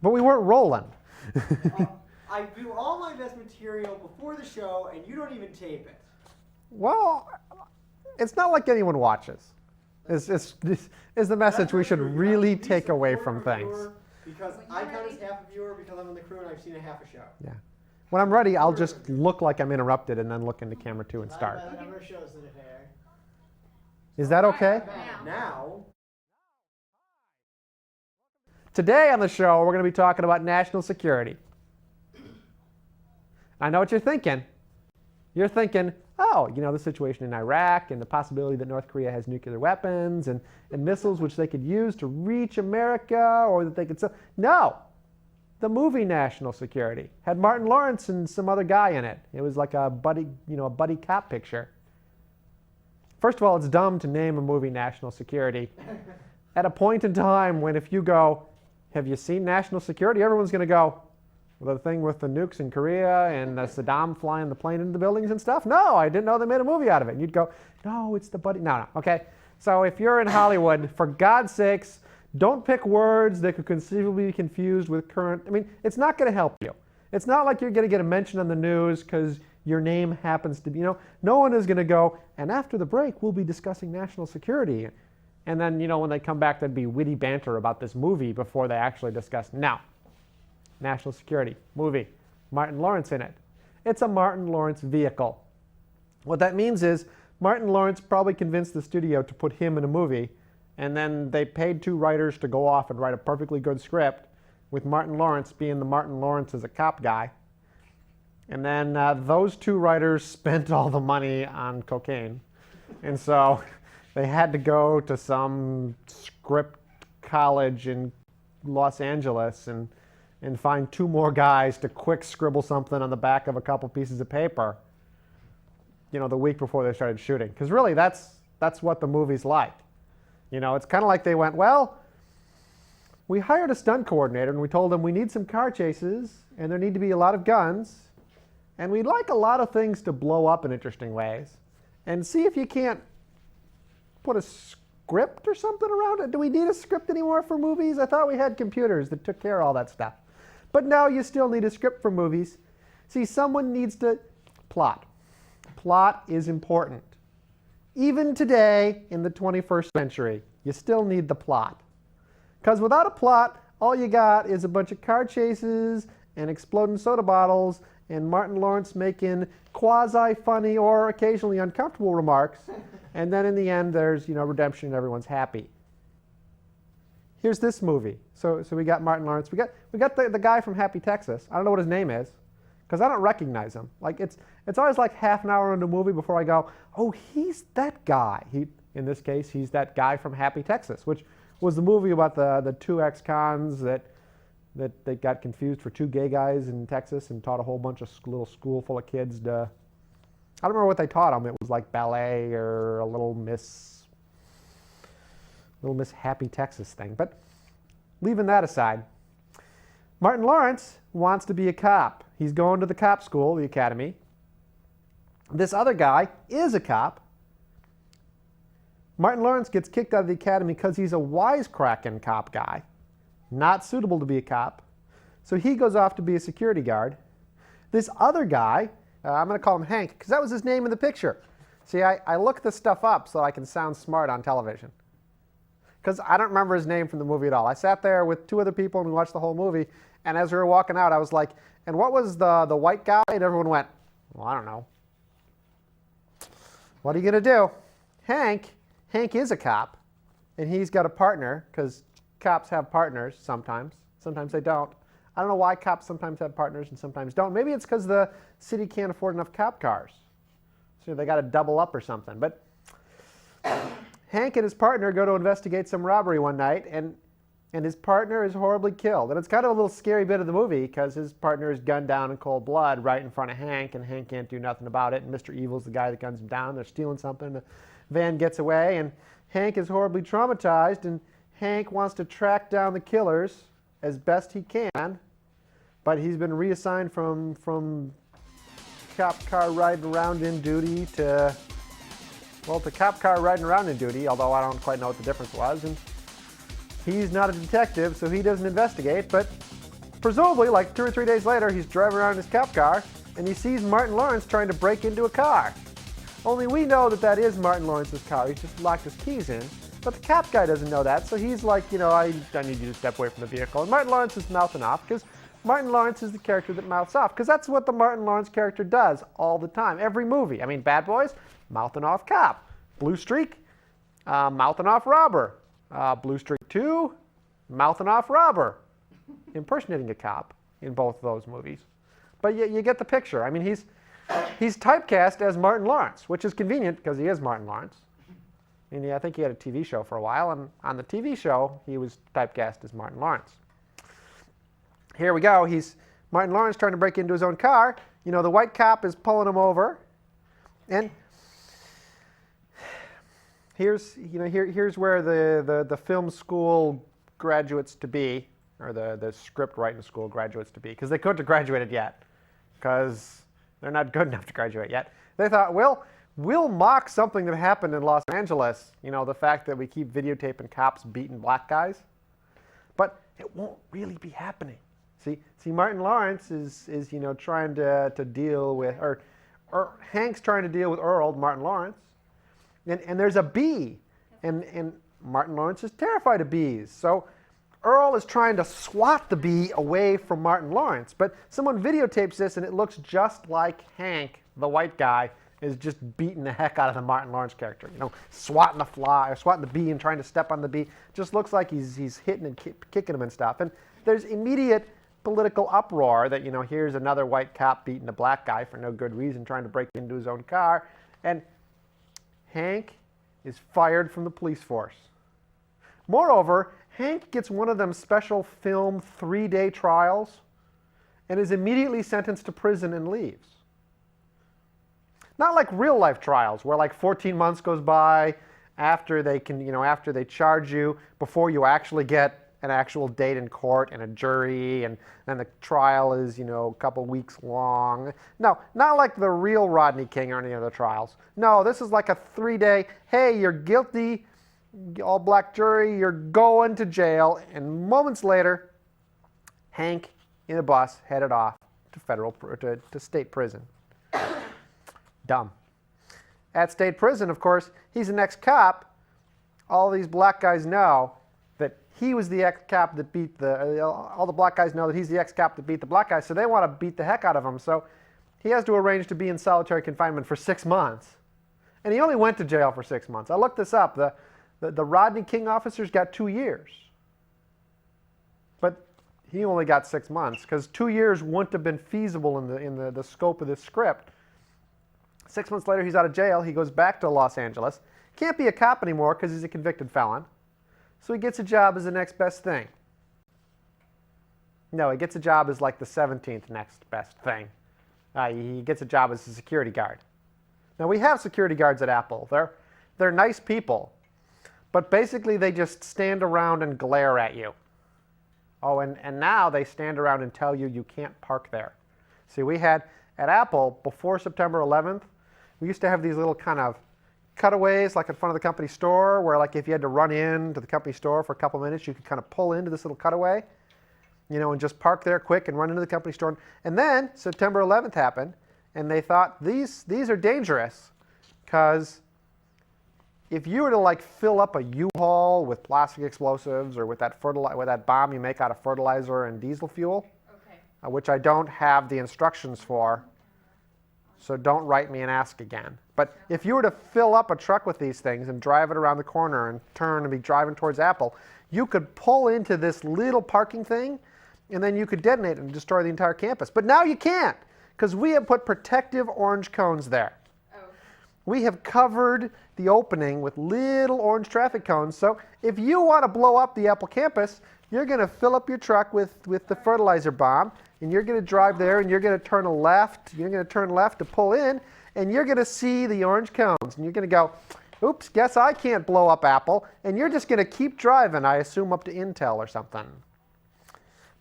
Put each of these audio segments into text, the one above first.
But we weren't rolling. I do all my best material before the show, and you don't even tape it. Well, it's not like anyone watches. Is the message we should really take away from things. Because I count as half a viewer because I'm in the crew and I've seen a half a show. Yeah. When I'm ready, I'll just look like I'm interrupted and then look into camera 2 and start. Is that okay? Now. Today on the show, we're going to be talking about national security. I know what you're thinking. You're thinking, oh, you know, the situation in Iraq and the possibility that North Korea has nuclear weapons and missiles which they could use to reach America, or that they could sell. No! The movie National Security had Martin Lawerence and some other guy in it. It was like a buddy cop picture. First of all, it's dumb to name a movie National Security at a point in time when if you go, have you seen National Security? Everyone's going to go, the thing with the nukes in Korea and Saddam flying the plane into the buildings and stuff? No, I didn't know they made a movie out of it. And you'd go, no, it's the buddy. No, okay. So if you're in Hollywood, for God's sakes, don't pick words that could conceivably be confused with current. I mean, it's not going to help you. It's not like you're going to get a mention on the news because your name happens to be, no one is going to go, and after the break, we'll be discussing national security. And then, when they come back, there'd be witty banter about this movie before they actually discuss. Now, national security, movie, Martin Lawerence in it. It's a Martin Lawerence vehicle. What that means is Martin Lawerence probably convinced the studio to put him in a movie, and then they paid 2 writers to go off and write a perfectly good script with Martin Lawerence being the Martin Lawerence as a cop guy. And then those 2 writers spent all the money on cocaine. And so they had to go to some script college in Los Angeles and find 2 more guys to quick scribble something on the back of a couple pieces of paper, the week before they started shooting. Because really, that's what the movie's like. It's kind of like they went, well, we hired a stunt coordinator and we told him we need some car chases and there need to be a lot of guns and we'd like a lot of things to blow up in interesting ways. And see if you can't put a script or something around it. Do we need a script anymore for movies? I thought we had computers that took care of all that stuff. But now you still need a script for movies. See, someone needs to plot. Plot is important. Even today, in the 21st century, you still need the plot. Because without a plot, all you got is a bunch of car chases and exploding soda bottles and Martin Lawerence making quasi-funny or occasionally uncomfortable remarks. And then in the end, there's redemption and everyone's happy. Here's this movie. So we got Martin Lawerence. We got the guy from Happy Texas. I don't know what his name is because I don't recognize him. Like it's always like half an hour into the movie before I go, oh, he's that guy. In this case, he's that guy from Happy Texas, which was the movie about the 2 ex-cons that they got confused for 2 gay guys in Texas and taught a whole bunch of little school full of kids to, I don't remember what they taught them. It was like ballet or a little Miss Happy Texas thing. But leaving that aside, Martin Lawerence wants to be a cop. He's going to the cop school, the academy. This other guy is a cop. Martin Lawerence gets kicked out of the academy because he's a wisecracking cop guy, not suitable to be a cop. So he goes off to be a security guard. This other guy, I'm going to call him Hank, because that was his name in the picture. See, I look this stuff up so I can sound smart on television. Because I don't remember his name from the movie at all. I sat there with 2 other people and we watched the whole movie, and as we were walking out, I was like, and what was the white guy? And everyone went, well, I don't know. What are you going to do? Hank is a cop, and he's got a partner, because cops have partners sometimes. Sometimes they don't. I don't know why cops sometimes have partners and sometimes don't. Maybe it's because the city can't afford enough cop cars. So they got to double up or something. But Hank and his partner go to investigate some robbery one night, and his partner is horribly killed. And it's kind of a little scary bit of the movie because his partner is gunned down in cold blood right in front of Hank, and Hank can't do nothing about it. And Mr. Evil's the guy that guns him down. They're stealing something. The van gets away, and Hank is horribly traumatized, and Hank wants to track down the killers as best he can, but he's been reassigned from cop car riding around in duty to cop car riding around in duty, although I don't quite know what the difference was. And he's not a detective, so he doesn't investigate, but presumably, like 2 or 3 days later, he's driving around in his cop car, and he sees Martin Lawerence trying to break into a car. Only we know that that is Martin Lawrence's car. He's just locked his keys in. But the cop guy doesn't know that, so he's like, you know, I need you to step away from the vehicle. And Martin Lawrence is mouthing off, because Martin Lawrence is the character that mouths off, because that's what the Martin Lawrence character does all the time. Every movie. I mean, Bad Boys, mouthing off cop. Blue Streak, mouthing off robber. Blue Streak 2, mouthing off robber. Impersonating a cop in both of those movies. But you get the picture. I mean, he's typecast as Martin Lawrence, which is convenient because he is Martin Lawrence. And I think he had a TV show for a while, and on the TV show, he was typecast as Martin Lawrence. Here we go. He's Martin Lawrence trying to break into his own car. You know, the white cop is pulling him over, and here's where the film school graduates to be, or the script writing school graduates to be, because they couldn't have graduated yet, because they're not good enough to graduate yet. They thought, well, we'll mock something that happened in Los Angeles, you know, the fact that we keep videotaping cops beating black guys. But it won't really be happening. See, Martin Lawrence is you know, trying to deal with, or Hank's trying to deal with Earl, Martin Lawrence. And there's a bee, and Martin Lawrence is terrified of bees. So Earl is trying to swat the bee away from Martin Lawrence. But someone videotapes this, and it looks just like Hank, the white guy, is just beating the heck out of the Martin Lawrence character. You know, swatting the fly, or swatting the bee and trying to step on the bee. Just looks like he's hitting and kicking him and stuff. And there's immediate political uproar that, you know, here's another white cop beating a black guy for no good reason, trying to break into his own car. And Hank is fired from the police force. Moreover, Hank gets one of them special film 3-day trials and is immediately sentenced to prison and leaves. Not like real life trials where like 14 months goes by after they can, you know, after they charge you, before you actually get an actual date in court and a jury, and then the trial is, you know, a couple weeks long. No, not like the real Rodney King or any other trials. No, this is like a 3-day, hey, you're guilty, all black jury, you're going to jail, and moments later, Hank in a bus headed off to state prison. Dumb. At state prison, of course, he's an ex-cop. All these black guys know that he was the ex-cop that beat all the black guys know that he's the ex-cop that beat the black guy, so they want to beat the heck out of him. So he has to arrange to be in solitary confinement for 6 months. And he only went to jail for 6 months. I looked this up. The Rodney King officers got 2 years. But he only got 6 months, because 2 years wouldn't have been feasible in the scope of this script. 6 months later, he's out of jail. He goes back to Los Angeles. Can't be a cop anymore because he's a convicted felon. So he gets a job as the next best thing. No, he gets a job as like the 17th next best thing. He gets a job as a security guard. Now, we have security guards at Apple. They're nice people. But basically, they just stand around and glare at you. Oh, and now they stand around and tell you can't park there. See, we had, at Apple, before September 11th, we used to have these little kind of cutaways like in front of the company store where, like, if you had to run into the company store for a couple minutes, you could kind of pull into this little cutaway, you know, and just park there quick and run into the company store. And then September 11th happened, and they thought these are dangerous, because if you were to like fill up a U-Haul with plastic explosives, or with that bomb you make out of fertilizer and diesel fuel, okay, which I don't have the instructions for, so don't write me and ask again. But if you were to fill up a truck with these things and drive it around the corner and turn and be driving towards Apple, you could pull into this little parking thing, and then you could detonate it and destroy the entire campus. But now you can't, because we have put protective orange cones there. Oh. We have covered the opening with little orange traffic cones. So if you want to blow up the Apple campus, you're going to fill up your truck with the fertilizer bomb, and you're going to drive there, and you're going to turn left. You're going to turn left to pull in, and you're going to see the orange cones, and you're going to go, oops, guess I can't blow up Apple, and you're just going to keep driving, I assume up to Intel or something.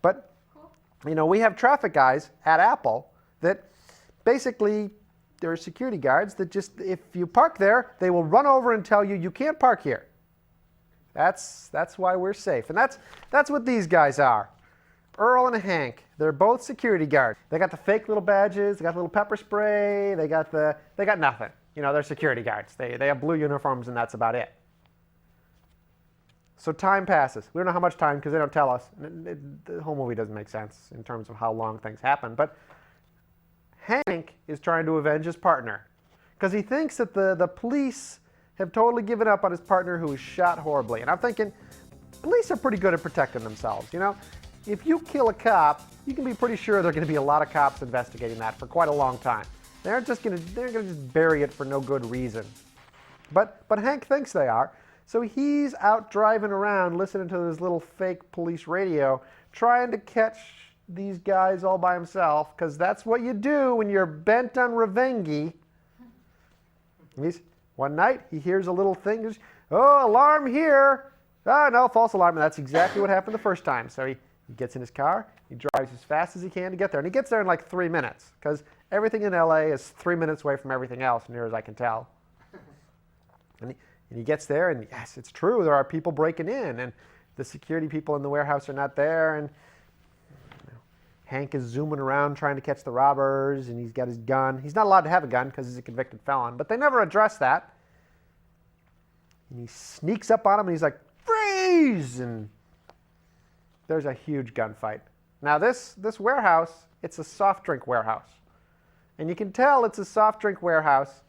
But, you know, we have traffic guys at Apple that basically, there are security guards that just, if you park there, they will run over and tell you can't park here. That's why we're safe. And that's what these guys are. Earl and Hank, they're both security guards. They got the fake little badges, they got the little pepper spray, they got nothing. You know, they're security guards. They have blue uniforms and that's about it. So time passes. We don't know how much time because they don't tell us. The whole movie doesn't make sense in terms of how long things happen. But Hank is trying to avenge his partner because he thinks that the police have totally given up on his partner who was shot horribly. And I'm thinking, police are pretty good at protecting themselves, you know? If you kill a cop, you can be pretty sure there are going to be a lot of cops investigating that for quite a long time. They're just going to just bury it for no good reason. But Hank thinks they are. So he's out driving around listening to this little fake police radio, trying to catch these guys all by himself, because that's what you do when you're bent on revenge. One night, he hears a little thing, goes, oh, alarm here. Oh, no, false alarm. And that's exactly what happened the first time. So he gets in his car, he drives as fast as he can to get there. And he gets there in like 3 minutes, because everything in LA is 3 minutes away from everything else, near as I can tell. And he gets there, and yes, it's true, there are people breaking in, and the security people in the warehouse are not there, and Hank is zooming around trying to catch the robbers, and he's got his gun. He's not allowed to have a gun because he's a convicted felon, but they never address that. And he sneaks up on him, and he's like, freeze! And there's a huge gunfight. Now this warehouse, it's a soft drink warehouse. And you can tell it's a soft drink warehouse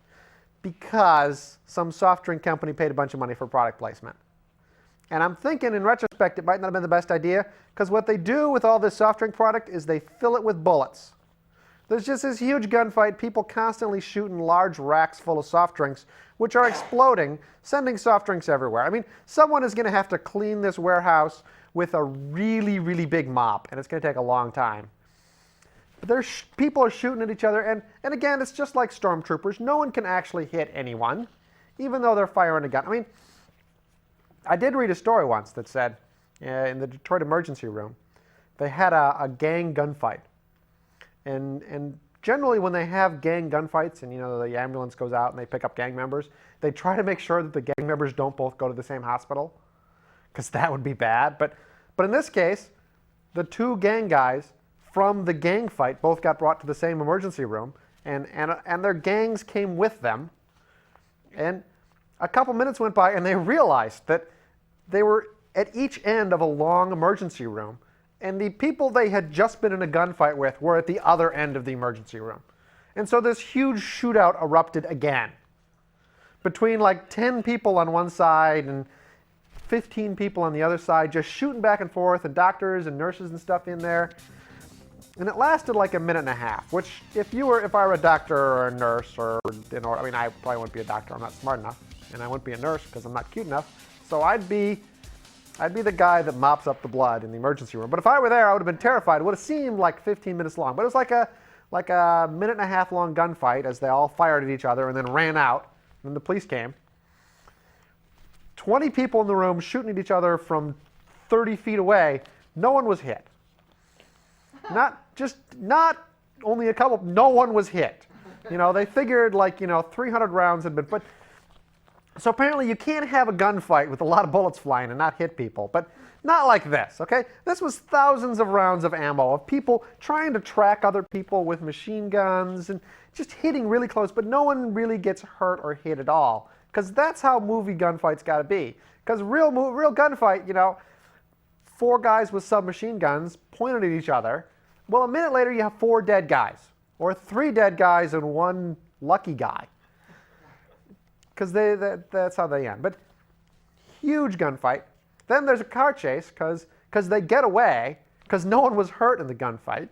because some soft drink company paid a bunch of money for product placement. And I'm thinking, in retrospect, it might not have been the best idea, because what they do with all this soft drink product is they fill it with bullets. There's just this huge gunfight, people constantly shooting large racks full of soft drinks, which are exploding, sending soft drinks everywhere. I mean, someone is going to have to clean this warehouse with a really, really big mop, and it's going to take a long time. But people are shooting at each other, and again, it's just like stormtroopers. No one can actually hit anyone, even though they're firing a gun. I mean, I did read a story once that said, in the Detroit emergency room, they had a gang gunfight. And generally when they have gang gunfights and, you know, the ambulance goes out and they pick up gang members, they try to make sure that the gang members don't both go to the same hospital, because that would be bad. But in this case, the two gang guys from the gang fight both got brought to the same emergency room, and their gangs came with them. And a couple minutes went by, and they realized that they were at each end of a long emergency room, and the people they had just been in a gunfight with were at the other end of the emergency room. And so this huge shootout erupted again between like 10 people on one side and 15 people on the other side, just shooting back and forth, and doctors and nurses and stuff in there. And it lasted like a minute and a half, which if I were a doctor or a nurse, or I mean, I probably wouldn't be a doctor, I'm not smart enough, and I wouldn't be a nurse because I'm not cute enough. So I'd be the guy that mops up the blood in the emergency room. But if I were there, I would have been terrified. It would have seemed like 15 minutes long, but it was like a minute and a half long gunfight as they all fired at each other and then ran out. And the police came. 20 people in the room shooting at each other from 30 feet away. No one was hit. Not only a couple, no one was hit. You know, they figured like, 300 rounds had been put. So apparently you can't have a gunfight with a lot of bullets flying and not hit people, but not like this, okay? This was thousands of rounds of ammo, of people trying to track other people with machine guns and just hitting really close, but no one really gets hurt or hit at all, because that's how movie gunfights gotta be. Because real gunfight, 4 guys with submachine guns pointed at each other. Well, a minute later, you have 4 dead guys, or 3 dead guys and 1 lucky guy, because that's how they end. But huge gunfight. Then there's a car chase, because they get away, because no one was hurt in the gunfight.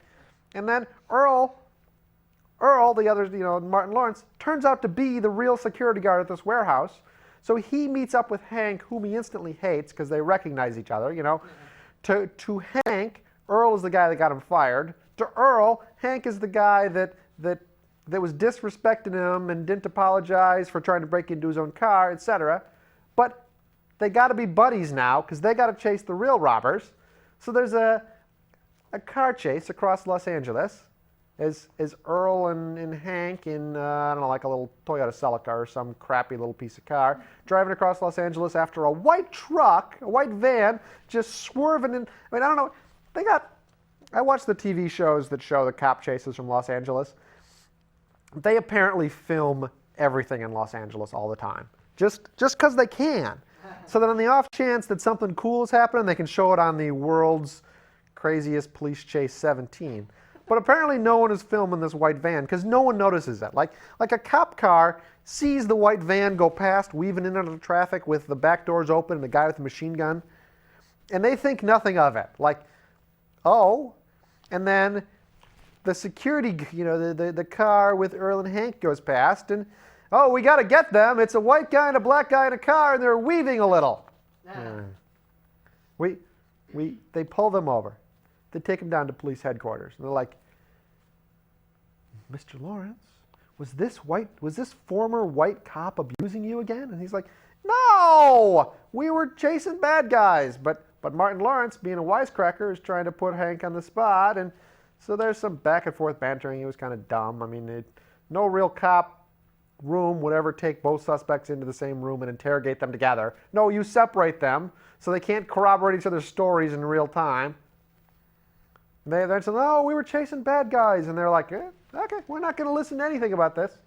And then Earl, the other, Martin Lawerence, turns out to be the real security guard at this warehouse. So he meets up with Hank, whom he instantly hates, because they recognize each other, To Hank, Earl is the guy that got him fired. To Earl, Hank is the guy that was disrespecting him and didn't apologize for trying to break into his own car, etc. But they got to be buddies now, because they got to chase the real robbers. So there's a car chase across Los Angeles as Earl and Hank in, I don't know, like a little Toyota Celica or some crappy little piece of car, driving across Los Angeles after a white truck, a white van, just swerving in. I mean, I don't know. They got I watch the TV shows that show the cop chases from Los Angeles. They apparently film everything in Los Angeles all the time, just because they can. So that on the off chance that something cool is happening, they can show it on the world's craziest police chase 17. But apparently no one is filming this white van because no one notices it. Like a cop car sees the white van go past, weaving in and out of traffic with the back doors open and the guy with the machine gun, and they think nothing of it. Like, oh, and then the security, the car with Earl and Hank goes past, and oh, we got to get them. It's a white guy and a black guy in a car, and they're weaving a little. They pull them over. They take them down to police headquarters, and they're like, Mr. Lawerence, was this former white cop abusing you again? And he's like, no, we were chasing bad guys, but Martin Lawerence, being a wisecracker, is trying to put Hank on the spot, and so there's some back and forth bantering. It was kind of dumb. I mean, no real cop room would ever take both suspects into the same room and interrogate them together. No, you separate them so they can't corroborate each other's stories in real time. They said, no, we were chasing bad guys, and they're like, okay, we're not going to listen to anything about this.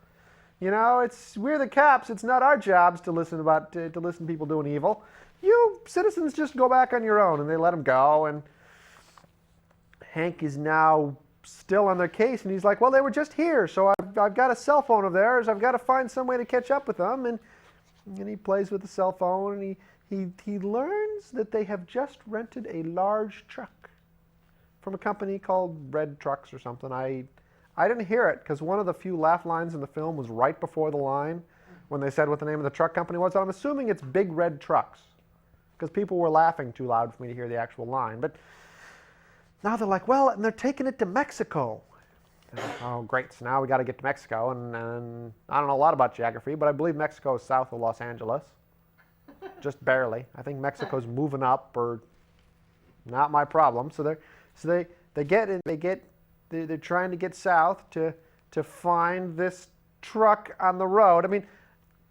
We're the cops. It's not our jobs to listen to people doing evil. You citizens just go back on your own, and they let him go. And Hank is now still on their case, and he's like, well, they were just here, so I've got a cell phone of theirs. I've got to find some way to catch up with them. And he plays with the cell phone, and he learns that they have just rented a large truck from a company called Red Trucks or something. I didn't hear it because one of the few laugh lines in the film was right before the line when they said what the name of the truck company was. So I'm assuming it's Big Red Trucks because people were laughing too loud for me to hear the actual line. But now they're like, well, and they're taking it to Mexico. Oh, great. So now we got to get to Mexico. And I don't know a lot about geography, but I believe Mexico is south of Los Angeles. Just barely. I think Mexico's moving up, or not my problem. So they're trying to get south to find this truck on the road. I mean,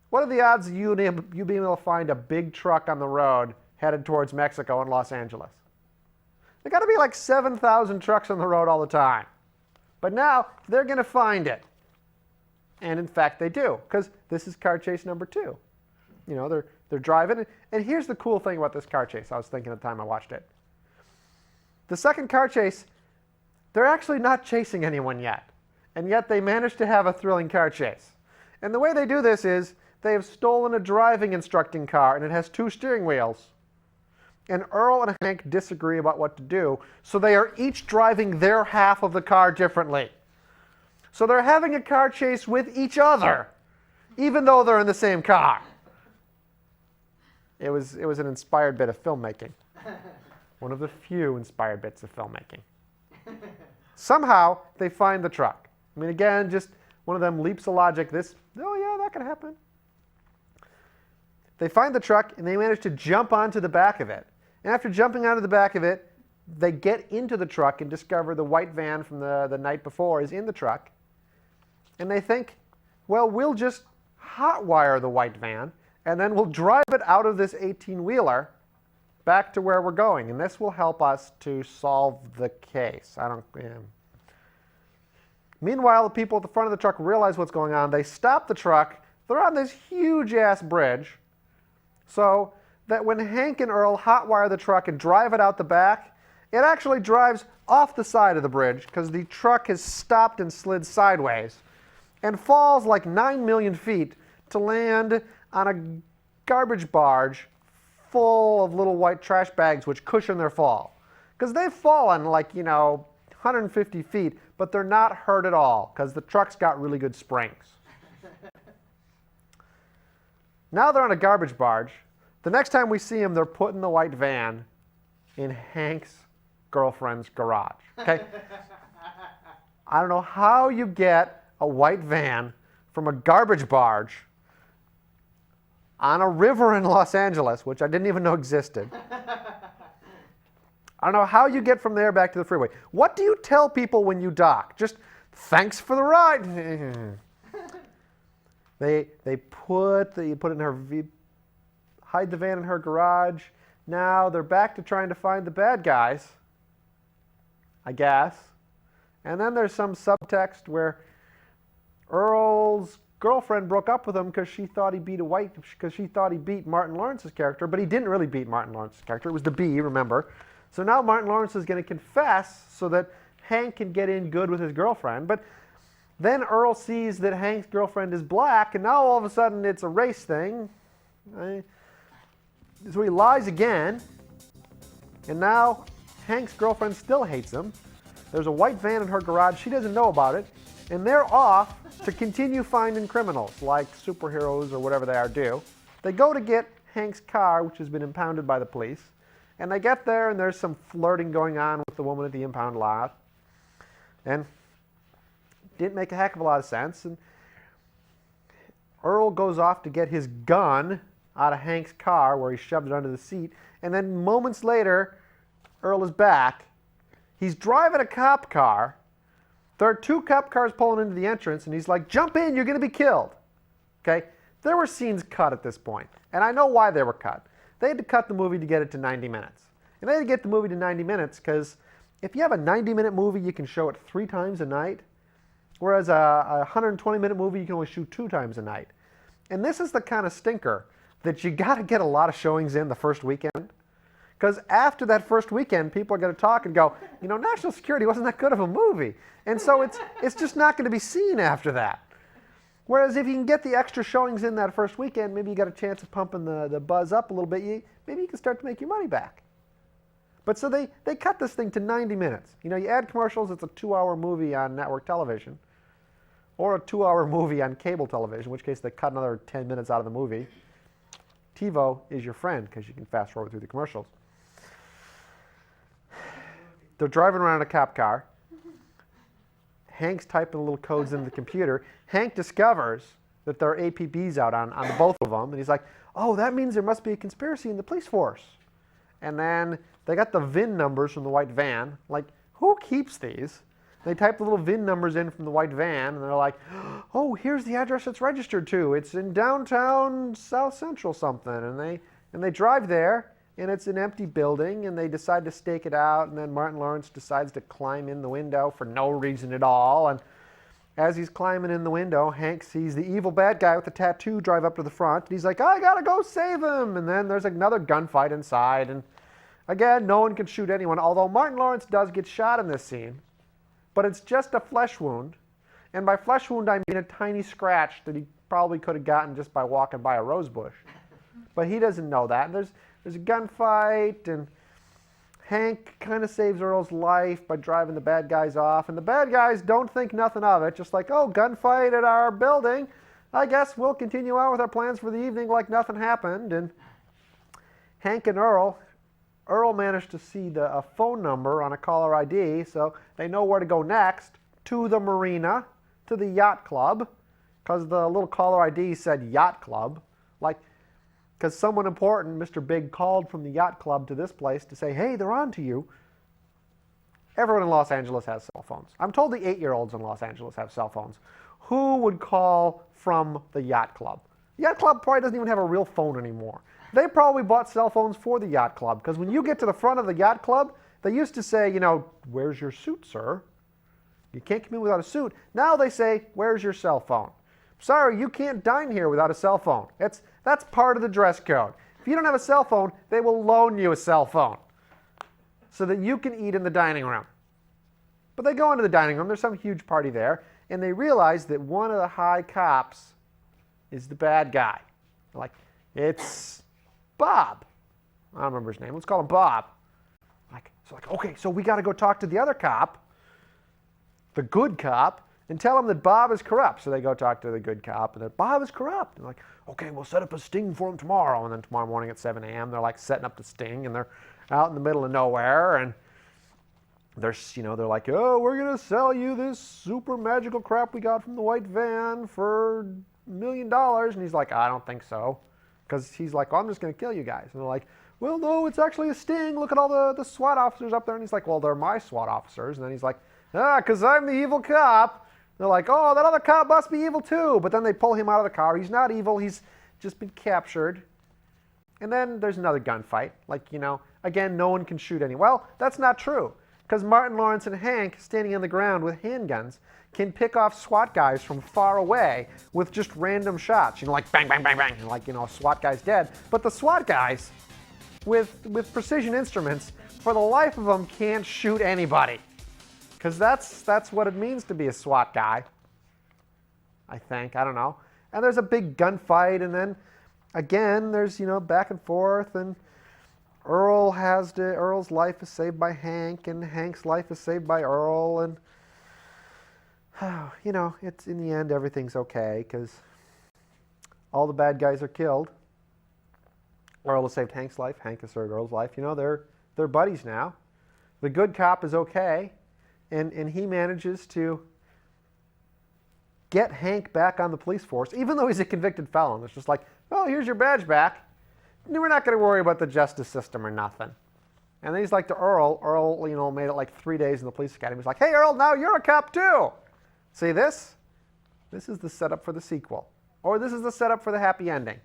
what are the odds of you being able to find a big truck on the road headed towards Mexico and Los Angeles? There got to be like 7,000 trucks on the road all the time. But now they're going to find it. And in fact, they do, because this is car chase number 2. They're driving. And here's the cool thing about this car chase. I was thinking at the time I watched it. The second car chase, they're actually not chasing anyone yet. And yet they managed to have a thrilling car chase. And the way they do this is they have stolen a driving instructing car, and it has 2 steering wheels. And Earl and Hank disagree about what to do, so they are each driving their half of the car differently. So they're having a car chase with each other, even though they're in the same car. It was an inspired bit of filmmaking. One of the few inspired bits of filmmaking. Somehow, they find the truck. I mean, again, just one of them leaps of logic. Oh yeah, that could happen. They find the truck, and they manage to jump onto the back of it. And after jumping onto the back of it, they get into the truck and discover the white van from the night before is in the truck. And they think, well, we'll just hotwire the white van, and then we'll drive it out of this 18-wheeler back to where we're going. And this will help us to solve the case. Meanwhile, the people at the front of the truck realize what's going on. They stop the truck. They're on this huge-ass bridge. So that when Hank and Earl hotwire the truck and drive it out the back, it actually drives off the side of the bridge because the truck has stopped and slid sideways and falls like 9 million feet to land on a garbage barge full of little white trash bags which cushion their fall. Because they've fallen like, 150 feet, but they're not hurt at all because the truck's got really good springs. Now they're on a garbage barge. The next time we see them, they're putting the white van in Hank's girlfriend's garage. Okay? I don't know how you get a white van from a garbage barge on a river in Los Angeles, which I didn't even know existed. I don't know how you get from there back to the freeway. What do you tell people when you dock? Just, thanks for the ride. They put it in her, hide the van in her garage. Now they're back to trying to find the bad guys. I guess. And then there's some subtext where Earl's girlfriend broke up with him because she thought he beat Martin Lawrence's character, but he didn't really beat Martin Lawrence's character. It was the bee, remember? So now Martin Lawrence is going to confess so that Hank can get in good with his girlfriend. But then Earl sees that Hank's girlfriend is black, and now all of a sudden it's a race thing. So he lies again, and now Hank's girlfriend still hates him. There's a white van in her garage. She doesn't know about it. And they're off to continue finding criminals, like superheroes or whatever they are do. They go to get Hank's car, which has been impounded by the police. And they get there, and there's some flirting going on with the woman at the impound lot. And it didn't make a heck of a lot of sense. And Earl goes off to get his gun out of Hank's car, where he shoved it under the seat. And then moments later, Earl is back. He's driving a cop car. There are two cop cars pulling into the entrance, and he's like, jump in, you're going to be killed. Okay? There were scenes cut at this point, and I know why they were cut. They had to cut the movie to get it to 90 minutes. And they had to get the movie to 90 minutes because if you have a 90-minute movie, you can show it 3 times a night, whereas a 120-minute movie, you can only shoot 2 times a night. And this is the kind of stinker that you got to get a lot of showings in the first weekend. Because after that first weekend, people are going to talk and go, you know, National Security wasn't that good of a movie. And so it's just not going to be seen after that. Whereas if you can get the extra showings in that first weekend, maybe you got a chance of pumping the buzz up a little bit. Maybe you can start to make your money back. But so they cut this thing to 90 minutes. You know, you add commercials, it's a 2-hour movie on network television. Or a 2-hour movie on cable television, in which case they cut another 10 minutes out of the movie. TiVo is your friend because you can fast forward through the commercials. They're driving around in a cop car. Hank's typing little codes into the computer. Hank discovers that there are APBs out on both of them, and he's like, oh, that means there must be a conspiracy in the police force. And then they got the VIN numbers from the white van. Like, who keeps these? They type the little VIN numbers in from the white van, and they're like, oh, here's the address it's registered to. It's in downtown South Central something. And they drive there, and it's an empty building, and they decide to stake it out, and then Martin Lawrence decides to climb in the window for no reason at all. And as he's climbing in the window, Hank sees the evil bad guy with the tattoo drive up to the front, and he's like, I gotta go save him. And then there's another gunfight inside, and again, no one can shoot anyone, although Martin Lawrence does get shot in this scene. But it's just a flesh wound. And by flesh wound, I mean a tiny scratch that he probably could have gotten just by walking by a rose bush. But he doesn't know that. And there's a gunfight, and Hank kind of saves Earl's life by driving the bad guys off. And the bad guys don't think nothing of it, just like, oh, gunfight at our building. I guess we'll continue on with our plans for the evening like nothing happened. And Hank and Earl managed to see a phone number on a caller ID, so they know where to go next, to the marina, to the yacht club, because the little caller ID said yacht club, like, because someone important, Mr. Big, called from the yacht club to this place to say, hey, they're on to you. Everyone in Los Angeles has cell phones. I'm told the 8-year-olds in Los Angeles have cell phones. Who would call from the yacht club? The yacht club probably doesn't even have a real phone anymore. They probably bought cell phones for the yacht club, because when you get to the front of the yacht club, they used to say, you know, where's your suit, sir? You can't come in without a suit. Now they say, where's your cell phone? Sorry, you can't dine here without a cell phone. That's part of the dress code. If you don't have a cell phone, they will loan you a cell phone so that you can eat in the dining room. But they go into the dining room. There's some huge party there, and they realize that one of the high cops is the bad guy. They're like, it's Bob. I don't remember his name. Let's call him Bob. Okay, so we got to go talk to the other cop, the good cop, and tell him that Bob is corrupt. So they go talk to the good cop, and that Bob is corrupt. And they're like, okay, we'll set up a sting for him tomorrow. And then tomorrow morning at 7 a.m., they're like setting up the sting, and they're out in the middle of nowhere, and they're like, oh, we're going to sell you this super magical crap we got from the white van for $1 million. And he's like, I don't think so. Because he's like, oh, I'm just going to kill you guys. And they're like, well, no, it's actually a sting. Look at all the SWAT officers up there. And he's like, well, they're my SWAT officers. And then he's like, because I'm the evil cop. And they're like, oh, that other cop must be evil too. But then they pull him out of the car. He's not evil. He's just been captured. And then there's another gunfight. Like, again, no one can shoot anyone. Well, that's not true. Because Martin Lawerence and Hank, standing on the ground with handguns, can pick off SWAT guys from far away with just random shots. Like bang, bang, bang, bang, and like, a SWAT guy's dead. But the SWAT guys, with precision instruments, for the life of them, can't shoot anybody. Because that's what it means to be a SWAT guy, I think. I don't know. And there's a big gunfight, and then, again, there's, back and forth, and Earl's life is saved by Hank, and Hank's life is saved by Earl, and, it's in the end, everything's okay, because all the bad guys are killed. Earl has saved Hank's life, Hank has saved Earl's life. They're buddies now. The good cop is okay, and he manages to get Hank back on the police force, even though he's a convicted felon. It's just like, oh, here's your badge back. We're not going to worry about the justice system or nothing. And then he's like to Earl. Earl, made it like 3 days in the police academy. He's like, hey, Earl, now you're a cop too. See this? This is the setup for the sequel. Or this is the setup for the happy ending.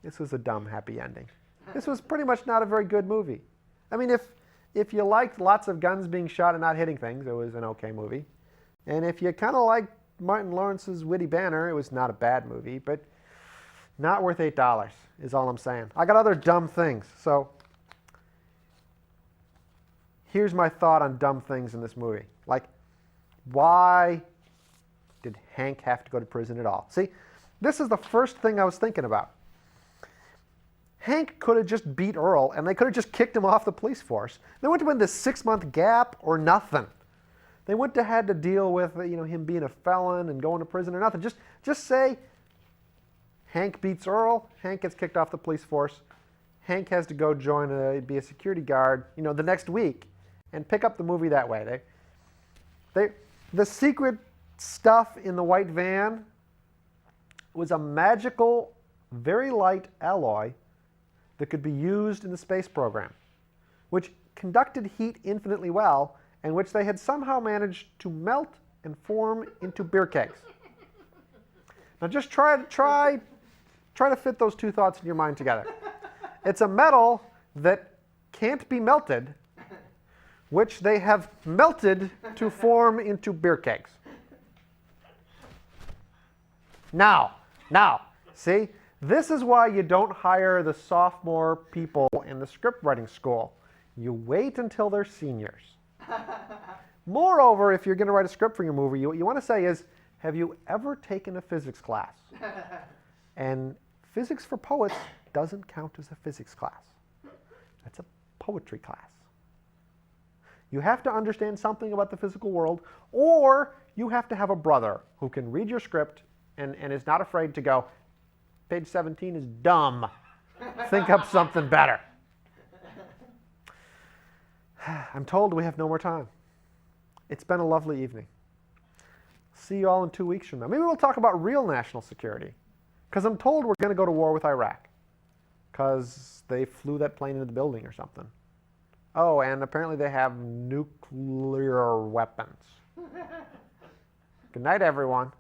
This was a dumb happy ending. This was pretty much not a very good movie. I mean, if you liked lots of guns being shot and not hitting things, it was an okay movie. And if you kind of liked Martin Lawrence's witty banner, it was not a bad movie, but not worth $8 is all I'm saying. I got other dumb things. So here's my thought on dumb things in this movie. Like, why did Hank have to go to prison at all? See, this is the first thing I was thinking about. Hank could have just beat Earl, and they could have just kicked him off the police force. They wouldn't have been this 6-month gap or nothing. They wouldn't have had to deal with him being a felon and going to prison or nothing. Just say Hank beats Earl, Hank gets kicked off the police force, Hank has to go be a security guard the next week and pick up the movie that way. The secret stuff in the white van was a magical, very light alloy that could be used in the space program, which conducted heat infinitely well, and which they had somehow managed to melt and form into beer kegs. Now just try to fit those two thoughts in your mind together. It's a metal that can't be melted, which they have melted to form into beer kegs. Now, see? This is why you don't hire the sophomore people in the script writing school. You wait until they're seniors. Moreover, if you're going to write a script for your movie, what you want to say is, have you ever taken a physics class? And physics for poets doesn't count as a physics class. That's a poetry class. You have to understand something about the physical world, or you have to have a brother who can read your script and is not afraid to go, page 17 is dumb. Think up something better. I'm told we have no more time. It's been a lovely evening. See you all in 2 weeks from now. Maybe we'll talk about real national security. Because I'm told we're going to go to war with Iraq. Because they flew that plane into the building or something. Oh, and apparently they have nuclear weapons. Good night, everyone.